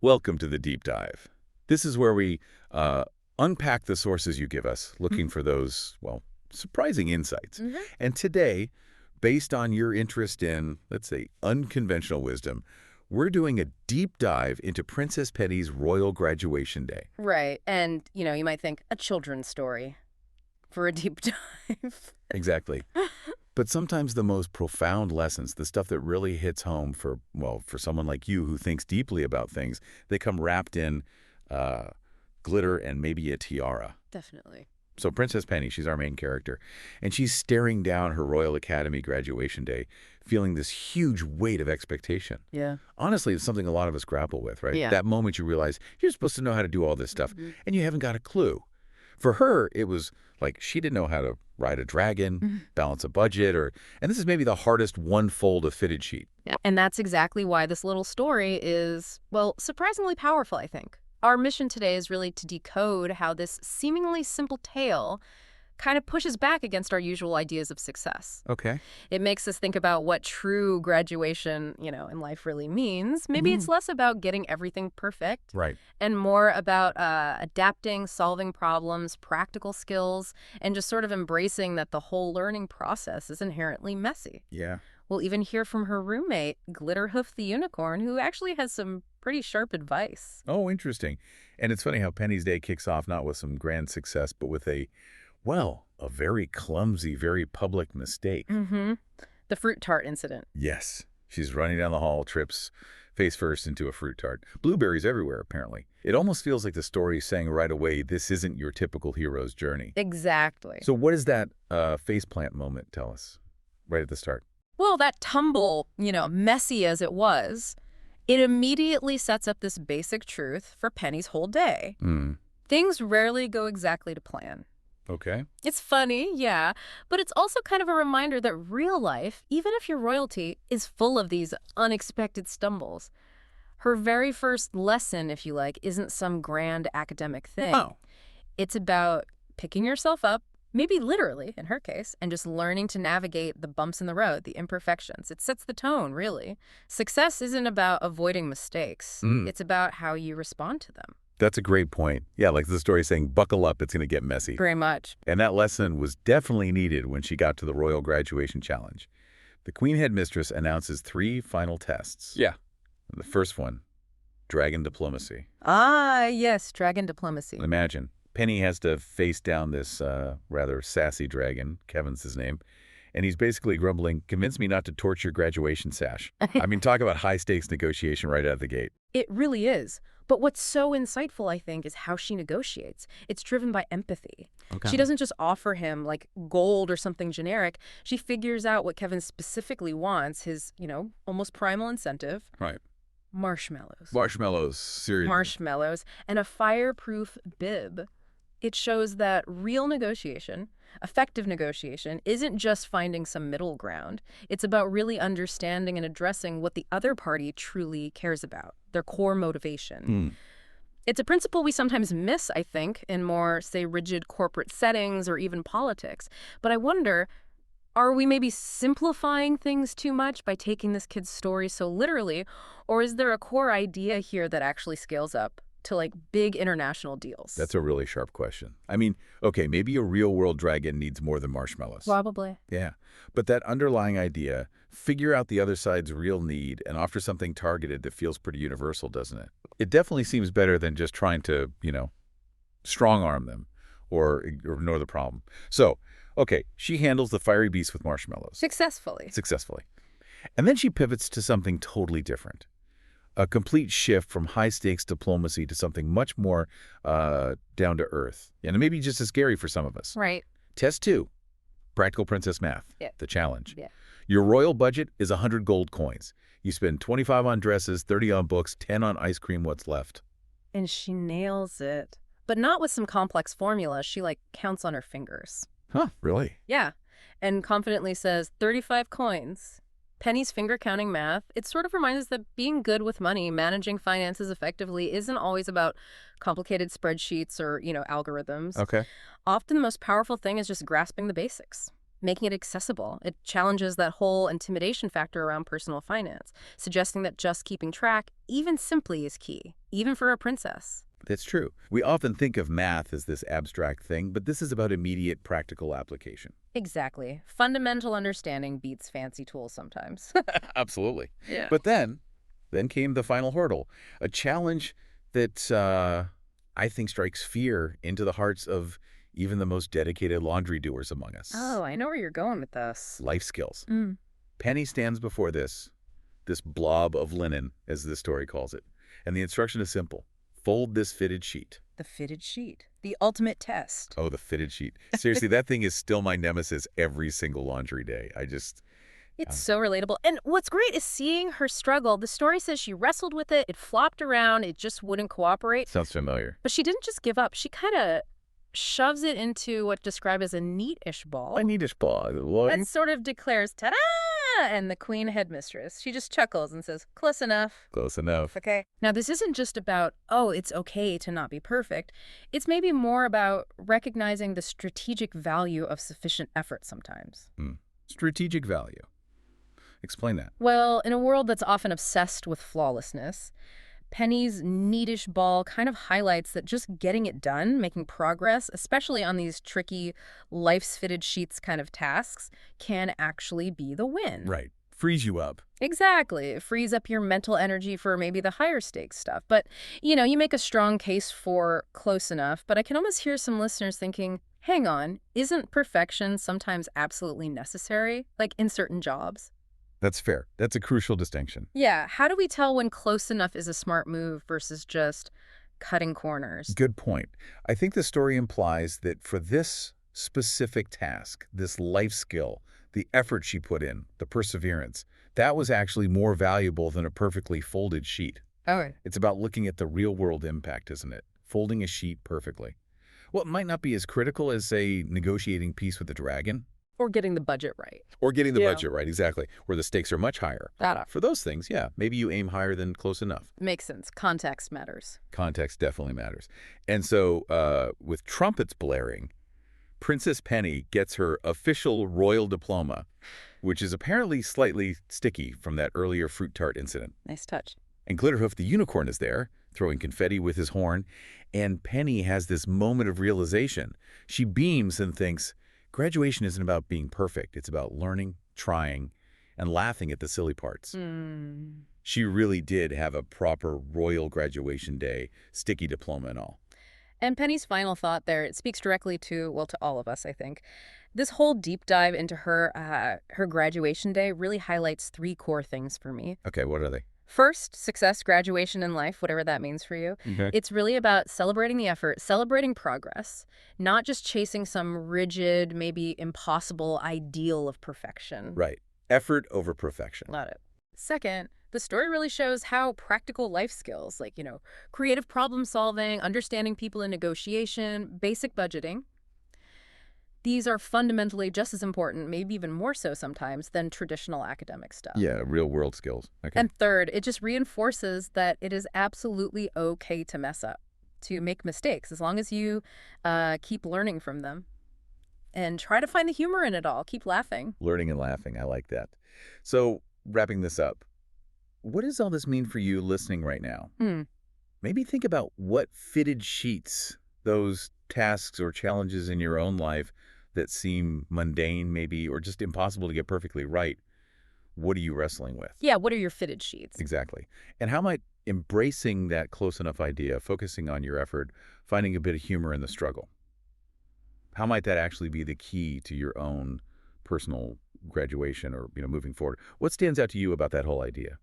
Welcome to the deep dive. This is where we unpack the sources you give us, looking for those, well, surprising insights. Hmm. And today, based on your interest in, let's say, unconventional wisdom, we're doing a deep dive into Princess Penny's royal graduation day. Right. And, you might think a children's story for a deep dive. Exactly. But sometimes the most profound lessons, the stuff that really hits home for, well, for someone like you who thinks deeply about things, they come wrapped in glitter and maybe a tiara. Definitely. So Princess Penny, she's our main character, and she's staring down her Royal Academy graduation day, feeling this huge weight of expectation. Yeah. Honestly, it's something a lot of us grapple with, right? Yeah. That moment you realize you're supposed to know how to do all this stuff, Mhm. and you haven't got a clue. For her, it was like she didn't know how to ride a dragon, Mhm. balance a budget, and this is maybe the hardest one fold of fitted sheet. Yeah. And that's exactly why this little story is, well, surprisingly powerful, I think. Our mission today is really to decode how this seemingly simple tale kind of pushes back against our usual ideas of success. Okay. It makes us think about what true graduation, in life really means. Maybe it's less about getting everything perfect Right. and more about adapting, solving problems, practical skills, and just sort of embracing that the whole learning process is inherently messy. Yeah. We'll even hear from her roommate, Glitterhoof the Unicorn, who actually has some pretty sharp advice. Oh, interesting. And it's funny how Penny's day kicks off not with some grand success, but with a very clumsy, very public mistake. Mm-hmm. The fruit tart incident. Yes. She's running down the hall, trips face first into a fruit tart. Blueberries everywhere, apparently. It almost feels like the story is saying right away, this isn't your typical hero's journey. Exactly. So what does that faceplant moment tell us right at the start? Well, that tumble, messy as it was, it immediately sets up this basic truth for Penny's whole day. Things rarely go exactly to plan. Okay. It's funny, yeah, but it's also kind of a reminder that real life, even if you're royalty, is full of these unexpected stumbles. Her very first lesson, if you like, isn't some grand academic thing. Oh. It's about picking yourself up, maybe literally in her case, and just learning to navigate the bumps in the road, the imperfections. It sets the tone, really. Success isn't about avoiding mistakes. It's about how you respond to them. That's a great point. Yeah, like the story saying, buckle up, it's going to get messy. Very much. And that lesson was definitely needed when she got to the Royal Graduation Challenge. The Queen Headmistress announces 3 final tests. Yeah. The first one, dragon diplomacy. Ah, yes, dragon diplomacy. Imagine, Penny has to face down this rather sassy dragon, Kevin's his name, and he's basically grumbling, convince me not to torch your graduation sash. I mean, talk about high-stakes negotiation right out of the gate. It really is. But what's so insightful, I think, is how she negotiates. It's driven by empathy. Okay. She doesn't just offer him, like, gold or something generic. She figures out what Kevin specifically wants, his, almost primal incentive. Right. Marshmallows. Marshmallows, seriously. Marshmallows and a fireproof bib. It shows that real negotiation, effective negotiation, isn't just finding some middle ground. It's about really understanding and addressing what the other party truly cares about, their core motivation. It's a principle we sometimes miss, I think, in more, say, rigid corporate settings or even politics. But I wonder, are we maybe simplifying things too much by taking this kid's story so literally? Or is there a core idea here that actually scales up to, like, big international deals? That's a really sharp question. I mean, okay, maybe a real-world dragon needs more than marshmallows. Probably. Yeah, but that underlying idea, figure out the other side's real need and offer something targeted that feels pretty universal, doesn't it? It definitely seems better than just trying to, strong-arm them or ignore the problem. So, okay, she handles the fiery beast with marshmallows. Successfully. And then she pivots to something totally different. A complete shift from high-stakes diplomacy to something much more down to earth. And maybe just as scary for some of us. Right. Test 2, Practical Princess Math, Yeah. the challenge. Yeah. Your royal budget is 100 gold coins. You spend 25 on dresses, 30 on books, 10 on ice cream, what's left? And she nails it. But not with some complex formula. She, counts on her fingers. Huh, really? Yeah. And confidently says 35 coins. Penny's finger-counting math, it sort of reminds us that being good with money, managing finances effectively, isn't always about complicated spreadsheets or, algorithms. Okay. Often the most powerful thing is just grasping the basics, making it accessible. It challenges that whole intimidation factor around personal finance, suggesting that just keeping track, even simply, is key. even for a princess. That's true. We often think of math as this abstract thing, but this is about immediate practical application. Exactly. Fundamental understanding beats fancy tools sometimes. Absolutely. Yeah. But then came the final hurdle, a challenge that I think strikes fear into the hearts of even the most dedicated laundry doers among us. Oh, I know where you're going with this. Life skills. Mm. Penny stands before this blob of linen, as this story calls it. And the instruction is simple. Fold this fitted sheet. The fitted sheet. The ultimate test. Oh, the fitted sheet. Seriously, that thing is still my nemesis every single laundry day. It's Um, so relatable. And what's great is seeing her struggle. The story says she wrestled with it, it flopped around, it just wouldn't cooperate. sounds familiar. But she didn't just give up. She kind of shoves it into what's described as a neat-ish ball. I need a spa. That sort of declares, ta-da! And the queen headmistress, she just chuckles and says, close enough. Close enough. Okay. Now, this isn't just about, oh, it's okay to not be perfect. It's maybe more about recognizing the strategic value of sufficient effort sometimes. Strategic value. Explain that. Well, in a world that's often obsessed with flawlessness, Penny's neatish ball kind of highlights that just getting it done, making progress, especially on these tricky, life's fitted sheets kind of tasks, can actually be the win. Right. Frees you up. Exactly. It frees up your mental energy for maybe the higher stakes stuff. But, you make a strong case for close enough, but I can almost hear some listeners thinking, hang on, isn't perfection sometimes absolutely necessary, like in certain jobs? That's fair. That's a crucial distinction. Yeah, how do we tell when close enough is a smart move versus just cutting corners? Good point. I think the story implies that for this specific task, this life skill, the effort she put in, the perseverance, that was actually more valuable than a perfectly folded sheet. Okay. It's about looking at the real-world impact, isn't it? Folding a sheet perfectly. Well, it might not be as critical as, say, negotiating peace with the dragon. Or getting the budget right. Or getting the Yeah. budget right, exactly, where the stakes are much higher. That For those things, yeah, maybe you aim higher than close enough. makes sense. Context matters. Context definitely matters. And so with trumpets blaring, Princess Penny gets her official royal diploma, which is apparently slightly sticky from that earlier fruit tart incident. Nice touch. And Glitterhoof the unicorn is there, throwing confetti with his horn, and Penny has this moment of realization. She beams and thinks, graduation isn't about being perfect. It's about learning, trying, and laughing at the silly parts. She really did have a proper royal graduation day, sticky diploma and all. And Penny's final thought there, it speaks directly to, well, to all of us, I think. This whole deep dive into her graduation day really highlights three core things for me. Okay, what are they? First, success, graduation in life, whatever that means for you. Okay. It's really about celebrating the effort, celebrating progress, not just chasing some rigid, maybe impossible ideal of perfection. Right. Effort over perfection. Got it. Second, the story really shows how practical life skills, like, creative problem solving, understanding people in negotiation, basic budgeting, these are fundamentally just as important, maybe even more so sometimes, than traditional academic stuff. Yeah, real world skills. Okay. And third, it just reinforces that it is absolutely okay to mess up, to make mistakes, as long as you keep learning from them and try to find the humor in it all. Keep laughing. Learning and laughing. I like that. So, wrapping this up, what does all this mean for you listening right now? Maybe think about what fitted sheets, those tasks or challenges in your own life that seem mundane maybe, or just impossible to get perfectly right. What are you wrestling with? Yeah, what are your fitted sheets? Exactly. And how might embracing that close enough idea, focusing on your effort, finding a bit of humor in the struggle, how might that actually be the key to your own personal graduation or, moving forward? What stands out to you about that whole idea?